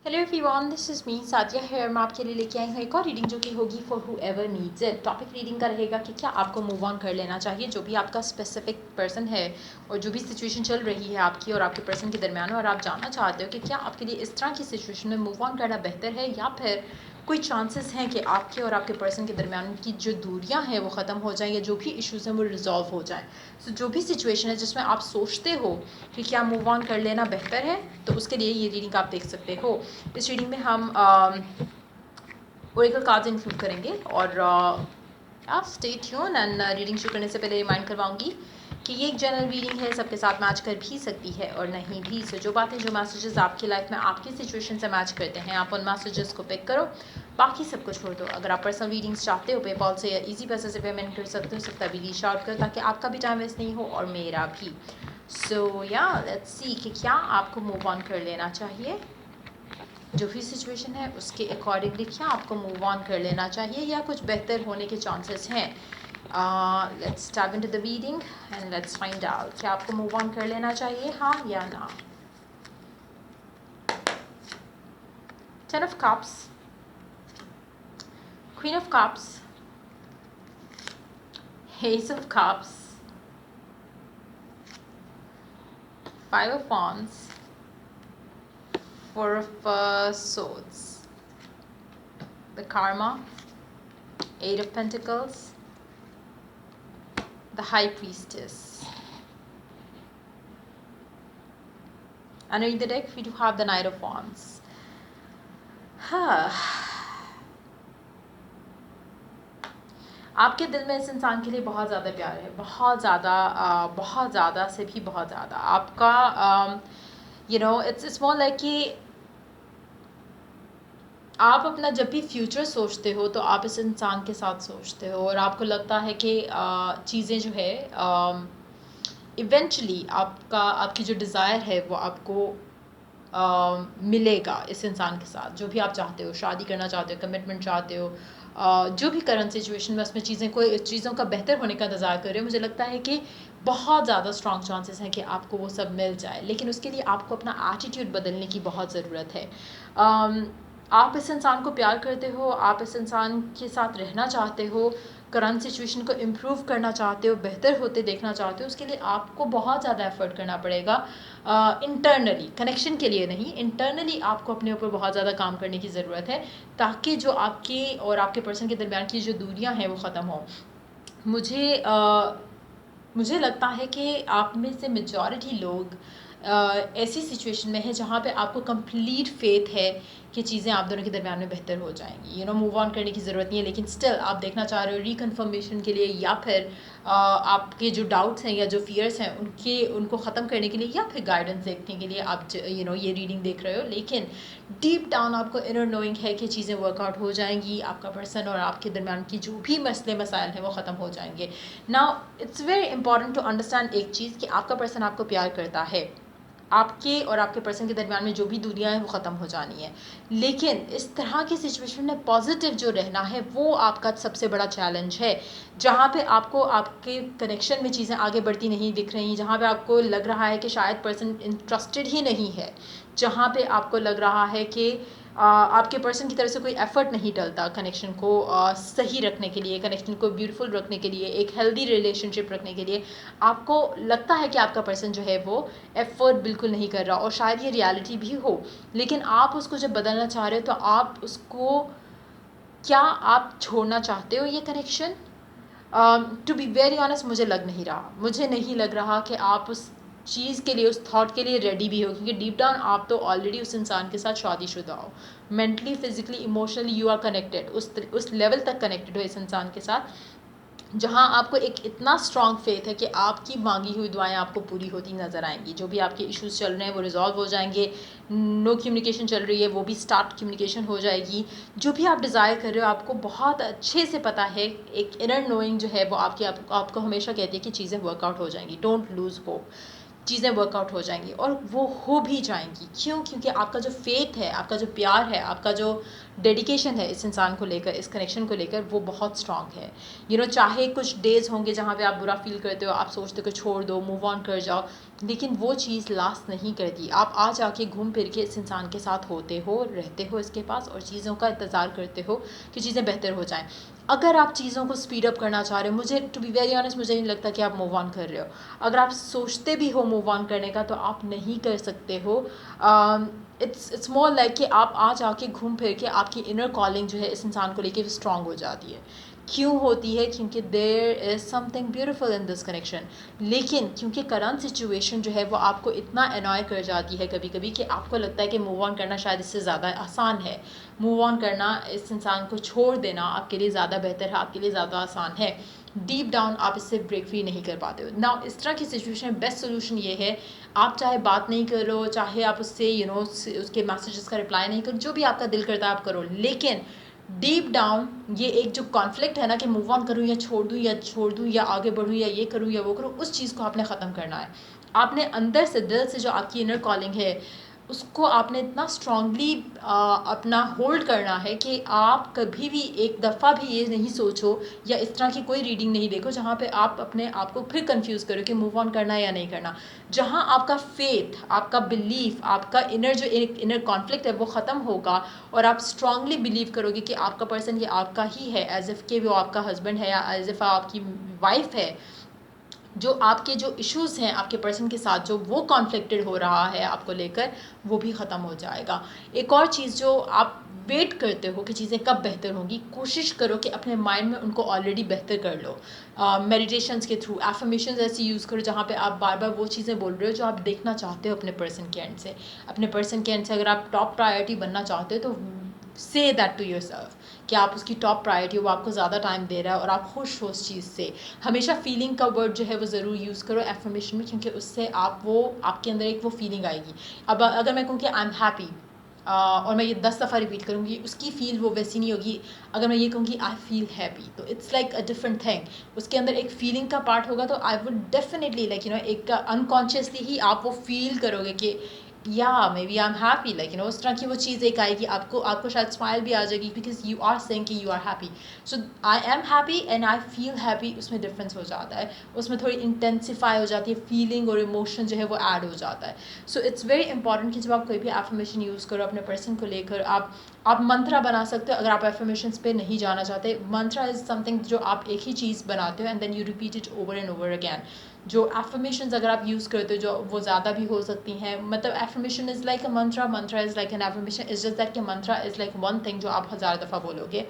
Hello everyone, this is me Sadia here. मैं आपके लिए लेके आई हूँ एक और रीडिंग जो कि होगी for whoever needs it. Topic reading का रहेगा कि क्या आपको मूव ऑन कर लेना चाहिए, जो भी आपका स्पेसिफिक पर्सन है और जो भी सिचुएशन चल रही है आपकी और आपके पर्सन के दरमियान, और आप जानना चाहते हो कि क्या आपके लिए इस तरह की सिचुएशन में मूव ऑन करना बेहतर है या फिर कोई चांसेस हैं कि आपके और आपके पर्सन के दरमियान की जो दूरियां हैं वो ख़त्म हो जाएं या जो भी इश्यूज़ हैं वो रिजॉल्व हो जाएं। सो जो भी सिचुएशन है जिसमें आप सोचते हो कि क्या मूव ऑन कर लेना बेहतर है, तो उसके लिए ये रीडिंग आप देख सकते हो। इस रीडिंग में हम ओरेकल कार्ड्स इंक्लूड करेंगे और स्टे ट्यून एंड रीडिंग शुरू करने से पहले रिमाइंड करवाऊंगी कि ये एक जनरल रीडिंग है, सबके साथ मैच कर भी सकती है और नहीं भी। सो जो बातें, जो मैसेजेस आपकी लाइफ में आपकी सिचुएशन से मैच करते हैं, आप उन मैसेजेस को पिक करो, बाकी सब कुछ छोड़ दो। अगर आप पर्सनल रीडिंग्स चाहते हो पेपॉल से या इजी पैसे से पेमेंट कर सकते हो, सब तभी रीच आउट करो ताकि आपका भी टाइम वेस्ट नहीं हो और मेरा भी। सो या लेट्स सी कि क्या आपको मूव ऑन कर लेना चाहिए, जो भी सिचुएशन है उसके अकॉर्डिंगली क्या आपको मूव ऑन कर लेना चाहिए या कुछ बेहतर होने के चांसेस हैं। Let's dive into the reading and let's find out क्या आपको मूव ऑन कर लेना चाहिए, हाँ या ना। Ten of cups, queen of cups, S of cups, five of wands, four of swords, the karma, eight of pentacles, the high priestess. Underneath the deck we do have the knight of wands. आपके दिल में इस इंसान के लिए बहुत ज़्यादा प्यार है, बहुत ज़्यादा से भी बहुत ज़्यादा। आपका इट्स मोर लाइक कि आप अपना जब भी फ्यूचर सोचते हो तो आप इस इंसान के साथ सोचते हो और आपको लगता है कि चीज़ें जो है इवेंचुअली आपकी जो डिज़ायर है वो आपको मिलेगा इस इंसान के साथ। जो भी आप चाहते हो, शादी करना चाहते हो, कमिटमेंट चाहते हो, जो भी करंट सिचुएशन में उसमें चीज़ों का बेहतर होने का इंतज़ार कर रहे हो, मुझे लगता है कि बहुत ज़्यादा स्ट्रॉन्ग चांसेस हैं कि आपको वो सब मिल जाए। लेकिन उसके लिए आपको अपना एटीट्यूड बदलने की बहुत ज़रूरत है। आप इस इंसान को प्यार करते हो, आप इस इंसान के साथ रहना चाहते हो, करंट सिचुएशन को इम्प्रूव करना चाहते हो, बेहतर होते देखना चाहते हो, उसके लिए आपको बहुत ज़्यादा एफर्ट करना पड़ेगा। इंटरनली, कनेक्शन के लिए नहीं, इंटरनली आपको अपने ऊपर बहुत ज़्यादा काम करने की ज़रूरत है ताकि जो आपके और आपके पर्सन के दरमियान की जो दूरियां हैं वो ख़त्म हो। मुझे लगता है कि आप में से मेजॉरिटी लोग ऐसी सिचुएशन में है जहाँ पे आपको कंप्लीट फेथ है कि चीज़ें आप दोनों के दरमियान में बेहतर हो जाएंगी। मूव ऑन करने की ज़रूरत नहीं है, लेकिन स्टिल आप देखना चाह रहे हो रिकन्फर्मेशन के लिए या फिर आपके जो डाउट्स हैं या जो फियर्स हैं उनको ख़त्म करने के लिए या फिर गाइडेंस देखने के लिए आप ये रीडिंग देख रहे हो। लेकिन डीप डाउन आपको इनर नोइंग है कि चीज़ें वर्कआउट हो जाएंगी, आपका पर्सन और आपके दरमियान की जो भी मसले मसाइल हैं वो ख़त्म हो जाएंगे। Now it's very important to understand एक चीज़ कि आपका पर्सन आपको प्यार करता है, आपके और आपके पर्सन के दरमियान में जो भी दूरियां हैं वो ख़त्म हो जानी है। लेकिन इस तरह की सिचुएशन में पॉजिटिव जो रहना है वो आपका सबसे बड़ा चैलेंज है। जहाँ पे आपको आपके कनेक्शन में चीज़ें आगे बढ़ती नहीं दिख रही, जहाँ पे आपको लग रहा है कि शायद पर्सन इंटरेस्टेड ही नहीं है, जहाँ पे आपको लग रहा है कि आपके पर्सन की तरफ से कोई एफर्ट नहीं डलता कनेक्शन को सही रखने के लिए, कनेक्शन को ब्यूटीफुल रखने के लिए, एक हेल्दी रिलेशनशिप रखने के लिए आपको लगता है कि आपका पर्सन जो है वो एफर्ट बिल्कुल नहीं कर रहा, और शायद ये रियलिटी भी हो। लेकिन आप उसको जब बदलना चाह रहे हो तो आप उसको, क्या आप छोड़ना चाहते हो ये connection? To be very honest मुझे नहीं लग रहा कि आप उस चीज़ के लिए, उस थॉट के लिए रेडी भी हो, क्योंकि डीप डाउन आप तो ऑलरेडी उस इंसान के साथ शादीशुदा हो, mentally, physically, emotionally you are connected, उस लेवल तक कनेक्टेड हो इस इंसान के साथ जहाँ आपको एक इतना स्ट्रॉन्ग फेथ है कि आपकी मांगी हुई दुआएं आपको पूरी होती नज़र आएंगी। जो भी आपके इश्यूज चल रहे हैं वो रिजॉल्व हो जाएंगे, नो कम्युनिकेशन चल रही है वो भी स्टार्ट कम्युनिकेशन हो जाएगी। जो भी आप डिज़ायर कर रहे हो आपको बहुत अच्छे से पता है, एक इनर नोइंग जो है वो आपको हमेशा कहती है कि चीज़ें वर्कआउट हो जाएंगी। डोंट लूज़ होप, चीज़ें वर्कआउट हो जाएंगी और वो हो भी जाएंगी। क्यों? क्योंकि आपका जो फेथ है, आपका जो प्यार है, आपका जो डेडिकेशन है इस इंसान को लेकर, इस कनेक्शन को लेकर, वो बहुत स्ट्रांग है। चाहे कुछ डेज़ होंगे जहाँ पे आप बुरा फील करते हो, आप सोचते हो छोड़ दो, मूव ऑन कर जाओ, लेकिन वो चीज़ लास्ट नहीं करती। आप आ जाके घूम फिर के इस इंसान के साथ होते हो, रहते हो इसके पास और चीज़ों का इंतज़ार करते हो कि चीज़ें बेहतर हो जाएं। अगर आप चीज़ों को स्पीड अप करना चाह रहे हो, मुझे टू बी वेरी ऑनेस्ट मुझे नहीं लगता कि आप मूव ऑन कर रहे हो। अगर आप सोचते भी हो मूव ऑन करने का तो आप नहीं कर सकते हो। इट्स मोर लाइक कि आप आ जाके घूम फिर के आपकी इनर कॉलिंग जो है इस इंसान को लेके स्ट्रांग हो जाती है। क्यों होती है? क्योंकि there is something beautiful in this connection. लेकिन क्योंकि करंट सिचुएशन जो है वो आपको इतना अनॉय कर जाती है कभी कभी कि आपको लगता है कि मूव ऑन करना शायद इससे ज़्यादा आसान है। मूव ऑन करना, इस इंसान को छोड़ देना आपके लिए ज़्यादा बेहतर है, आपके लिए ज़्यादा आसान है। डीप डाउन आप इससे ब्रेक फ्री नहीं कर पाते हो ना। इस तरह की सिचुएशन में बेस्ट सोल्यूशन ये है, आप चाहे बात नहीं करो, चाहे आप उससे उसके मैसेजेस का रिप्लाई नहीं करो, जो भी आपका दिल करता है आप करो, लेकिन डीप डाउन ये एक जो कॉन्फ्लिक्ट है ना कि मूव ऑन करूँ या छोड़ दूँ या आगे बढ़ूँ या ये करूँ या वो करूँ, उस चीज़ को आपने ख़त्म करना है। आपने अंदर से, दिल से जो आपकी इनर कॉलिंग है उसको आपने इतना स्ट्रांगली अपना होल्ड करना है कि आप कभी भी एक दफ़ा भी ये नहीं सोचो या इस तरह की कोई रीडिंग नहीं देखो जहाँ पे आप अपने आप को फिर कंफ्यूज करो कि मूव ऑन करना है या नहीं करना। जहाँ आपका फेथ, आपका बिलीफ, आपका इनर जो एक इनर कॉन्फ्लिक्ट है वो ख़त्म होगा और आप स्ट्रांगली बिलीव करोगे कि आपका पर्सन ये आपका ही है, एज इफ़ कि वो आपका हस्बैंड है या एज इफ़ आपकी वाइफ है। जो आपके जो इश्यूज़ हैं आपके पर्सन के साथ, जो वो कॉन्फ्लिक्टेड हो रहा है आपको लेकर, वो भी ख़त्म हो जाएगा। एक और चीज़ जो आप वेट करते हो कि चीज़ें कब बेहतर होंगी, कोशिश करो कि अपने माइंड में उनको ऑलरेडी बेहतर कर लो। मेडिटेशंस के थ्रू, एफर्मेशंस ऐसी यूज़ करो जहाँ पे आप बार बार वो चीज़ें बोल रहे हो जो आप देखना चाहते हो अपने पर्सन के एंड से। अपने पर्सन के एंड से अगर आप टॉप प्रायोरिटी बनना चाहते हो तो से दैट टू योरसेल्फ कि आप उसकी टॉप प्रायोरिटी हो, वो आपको ज़्यादा टाइम दे रहा है और आप खुश हो उस चीज़ से। हमेशा फीलिंग का वर्ड जो है वो ज़रूर यूज़ करो एफर्मेशन में, क्योंकि उससे आपके अंदर एक वो फीलिंग आएगी। अब अगर मैं कहूँ कि आई एम हैप्पी और मैं ये 10 दफ़ा रिपीट करूँगी, उसकी फील वो वैसी नहीं होगी। अगर मैं ये कहूँगी आई फील हैप्पी, तो it's like a different thing. उसके अंदर एक फीलिंग का पार्ट होगा, तो आई वुड डेफिनेटली लाइक एक अनकॉन्शियसली ही आप वो फील करोगे कि या maybe I am happy, like उस तरह की वो चीज़ एक आएगी, आपको शायद स्माइल भी आ जाएगी बिकॉज यू आर सेइंग कि you are happy. So I am happy and I feel happy, उसमें डिफरेंस हो जाता है, उसमें थोड़ी इंटेंसिफाई हो जाती है फीलिंग और इमोशन जो है वो ऐड हो जाता है। सो इट्स वेरी इंपॉर्टेंट कि जब आप कोई भी एफर्मेशन यूज़ करो अपने पर्सन को लेकर, आप मंत्रा बना सकते हो। अगर आप एफर्मेशंस पे नहीं जाना चाहते, मंत्रा इज़ समथिंग जो आप एक ही चीज़ बनाते हो and then you repeat it over and over again. जो एफर्मेशंस अगर आप यूज़ करते हो जो वो ज़्यादा भी हो सकती हैं, मतलब affirmation is like a Mantra, Mantra is like an affirmation, is just that कि मंत्रा इज़ लाइक वन थिंग जो आप 1000 दफ़ा बोलोगे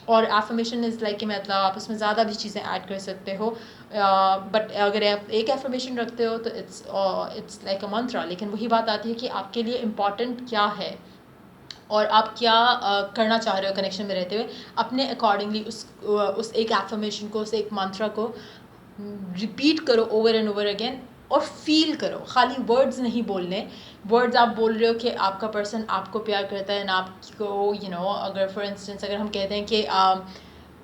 और एफर्मेशन इज़ लाइक कि मतलब आप उसमें ज़्यादा भी चीज़ें ऐड कर सकते हो। बट अगर आप एक एफर्मेशन रखते हो तो इट्स लाइक अ मंत्रा। लेकिन वही बात आती है कि आपके लिए इम्पॉर्टेंट क्या है और आप क्या करना चाह रहे हो कनेक्शन में रहते हुए, अपने अकॉर्डिंगली उस एक एफर्मेशन को, उस एक मंत्रा को रिपीट करो ओवर एंड ओवर अगेन और फील करो। खाली वर्ड्स नहीं बोलने। वर्ड्स आप बोल रहे हो कि आपका पर्सन आपको प्यार करता है ना, आपको अगर फॉर इंस्टेंस अगर हम कहते हैं कि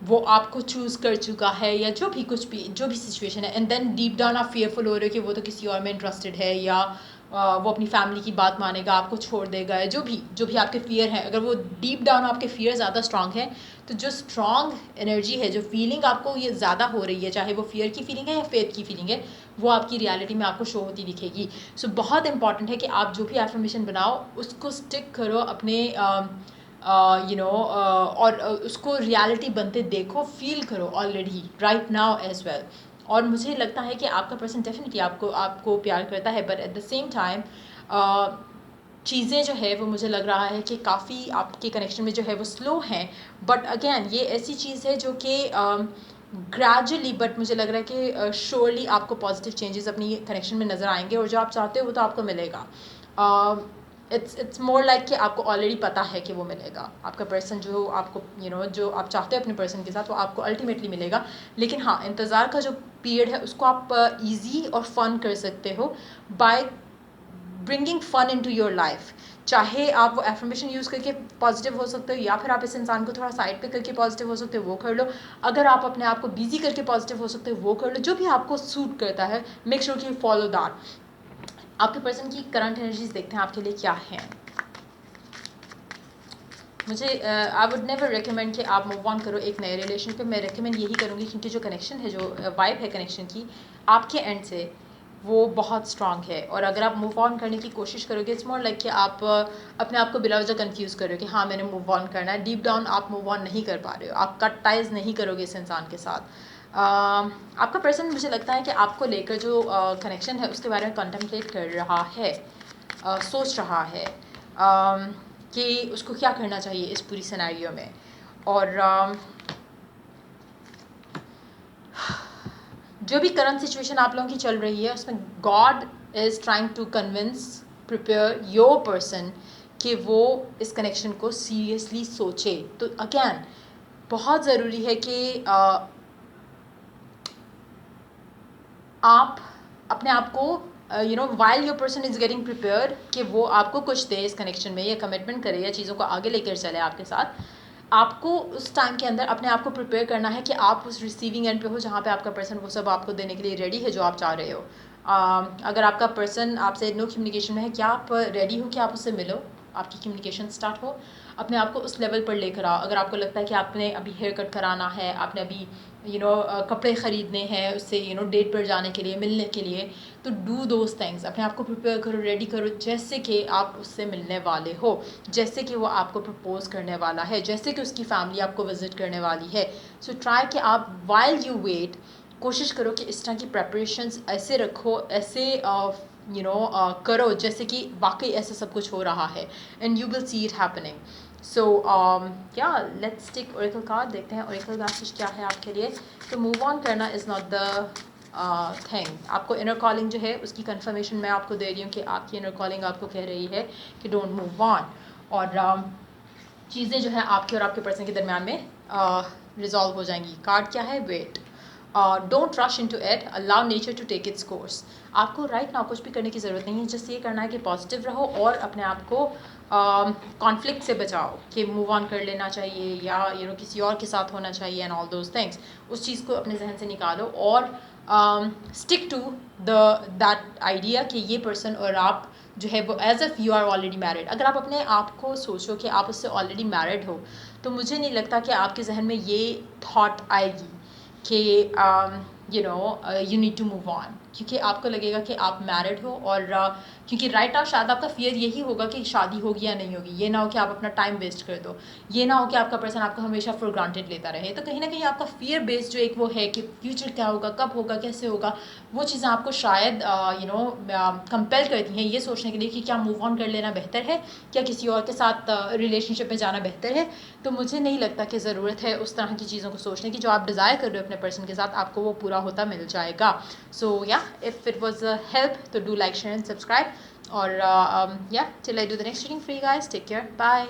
वो आपको चूज़ कर चुका है या जो भी सिचुएशन है, एंड देन डीप डाउन आप फेयरफुल हो रहे हो कि वो तो किसी और में इंटरेस्टेड है या वो अपनी फैमिली की बात मानेगा, आपको छोड़ देगा, या जो भी आपके फियर हैं, अगर वो डीप डाउन आपके फियर ज़्यादा स्ट्रांग है, तो जो स्ट्रांग एनर्जी है, जो फीलिंग आपको ये ज़्यादा हो रही है, चाहे वो फियर की फीलिंग है या फेथ की फीलिंग है, वो आपकी रियलिटी में आपको शो होती दिखेगी। सो बहुत इंपॉर्टेंट है कि आप जो भी एफर्मेशन बनाओ उसको स्टिक करो अपने और उसको रियलिटी बनते देखो, फील करो already right now as well. और मुझे लगता है कि आपका पर्सन डेफिनेटली आपको प्यार करता है, but at the same time चीज़ें जो है वो मुझे लग रहा है कि काफ़ी आपके कनेक्शन में जो है वो स्लो हैं। बट अगेन ये ऐसी चीज़ है जो कि ग्रेजुअली, बट मुझे लग रहा है कि श्योरली आपको पॉजिटिव चेंजेस अपनी कनेक्शन में नज़र आएंगे और जो आप चाहते हो वो तो आपको मिलेगा। इट्स मोर लाइक कि आपको ऑलरेडी पता है कि वो मिलेगा। आपका पर्सन जो आपको जो आप चाहते हो अपने पर्सन के साथ वो आपको अल्टीमेटली मिलेगा। लेकिन हाँ, इंतज़ार का जो पीरियड है उसको आप ईजी और फन कर सकते हो by bringing fun into your life. चाहे आप वो एफर्मेशन यूज़ करके पॉजिटिव हो सकते हो या फिर आप इस इंसान को थोड़ा साइड पे करके पॉजिटिव हो सकते हो, वो कर लो। अगर आप अपने आप को बिजी करके पॉजिटिव हो सकते हो, वो कर लो। जो भी आपको सूट करता है, मेक श्योर कि फॉलो दैट। आपके पर्सन की करंट एनर्जीज देखते हैं आपके लिए क्या है। मुझे आई वुड नेवर रिकमेंड कि आप मूव ऑन करो एक नए रिलेशन पे। मैं रिकमेंड यही करूँगी क्योंकि जो कनेक्शन है, जो वाइब है कनेक्शन की आपके एंड से, वो बहुत स्ट्रांग है। और अगर आप मूव ऑन करने की कोशिश करोगे, इट्स मोर लाइक कि आप अपने आप को बिला वजह कन्फ्यूज़ कर रहे हो कि हाँ मैंने मूव ऑन करना है, डीप डाउन आप मूव ऑन नहीं कर पा रहे हो, आप कट टाइज नहीं करोगे इस इंसान के साथ। आपका पर्सन मुझे लगता है कि आपको लेकर जो कनेक्शन है उसके बारे में कंटेम्पलेट कर रहा है, सोच रहा है कि उसको क्या करना चाहिए इस पूरी सिनेरियो में। और जो भी करंट सिचुएशन आप लोगों की चल रही है उसमें God is trying to convince prepare your person कि वो इस कनेक्शन को सीरियसली सोचे। तो अगेन बहुत ज़रूरी है कि आप अपने आप को while your person is getting prepare कि वो आपको कुछ दे इस कनेक्शन में, या कमिटमेंट करे या चीज़ों को आगे लेकर चले आपके साथ, आपको उस टाइम के अंदर अपने आप को प्रिपेयर करना है कि आप उस रिसीविंग एंड पे हो जहाँ पे आपका पर्सन वो सब आपको देने के लिए रेडी है जो आप चाह रहे हो। अगर आपका पर्सन आपसे नो कम्युनिकेशन में है, क्या आप रेडी हो कि आप उससे मिलो, आपकी कम्युनिकेशन स्टार्ट हो, अपने आप को उस लेवल पर लेकर आओ। अगर आपको लगता है कि आपने अभी हेयर कट कराना है, आपने अभी कपड़े ख़रीदने हैं उससे डेट पर जाने के लिए, मिलने के लिए, तो डू दोज थिंग्स, अपने आप को प्रिपेयर करो, रेडी करो, जैसे कि आप उससे मिलने वाले हो, जैसे कि वो आपको प्रपोज़ करने वाला है, जैसे कि उसकी फैमिली आपको विज़िट करने वाली है। सो ट्राई कि आप वाइल यू वेट कोशिश करो कि इस तरह की प्रेपरेशंस ऐसे रखो, ऐसे करो जैसे कि वाकई ऐसा सब कुछ हो रहा है, and you will see it happening. So yeah let's take Oracle card, देखते हैं ओरेकल मैसेज क्या है आपके लिए। तो मूव ऑन करना इज़ नॉट द थिंग। आपको इनर कॉलिंग जो है उसकी कंफर्मेशन मैं आपको दे रही हूँ कि आपकी इनर कॉलिंग आपको कह रही है कि डोंट मूव ऑन, और चीज़ें जो है आपके और आपके पर्सन के दरमियान में रिजॉल्व हो जाएंगी। कार्ड क्या है? Wait. Don't rush into it, allow nature to take its course. आपको राइट नाउ कुछ भी करने की ज़रूरत नहीं है, जस्ट ये करना है कि पॉजिटिव रहो और अपने आप को कॉन्फ्लिक्ट से बचाओ कि मूव ऑन कर लेना चाहिए या किसी और के साथ होना चाहिए एंड ऑल दोज थिंग्स। उस चीज़ को अपने जहन से निकालो और स्टिक टू दैट आइडिया कि ये पर्सन और आप जो है वो as if you are already married. अगर आप अपने आप को सोचो कि आप उससे ऑलरेडी मैरिड हो, तो मुझे नहीं लगता कि आपके जहन में ये थॉट आएगी कि you need to move on, क्योंकि आपको लगेगा कि आप मैरिड हो। और क्योंकि राइट नाउ शायद आपका फियर यही होगा कि शादी होगी या नहीं होगी, ये ना हो कि आप अपना टाइम वेस्ट कर दो, ये ना हो कि आपका पर्सन आपको हमेशा फॉर ग्रांटेड लेता रहे। तो कहीं ना कहीं आपका फियर बेस्ड जो एक वो है कि फ्यूचर क्या होगा, कब होगा, कैसे होगा, वो चीज़ें आपको शायद कंपेल करती हैं ये सोचने के लिए कि क्या मूव ऑन कर लेना बेहतर है, क्या किसी और के साथ रिलेशनशिप में जाना बेहतर है। तो मुझे नहीं लगता कि ज़रूरत है उस तरह की चीज़ों को सोचने की। जो आप डिज़ायर कर रहे हो अपने पर्सन के साथ, आपको वो पूरा होता मिल जाएगा। So yeah if it was help तो do like, share and subscribe. और yeah till I do the next reading free guys, take care, bye.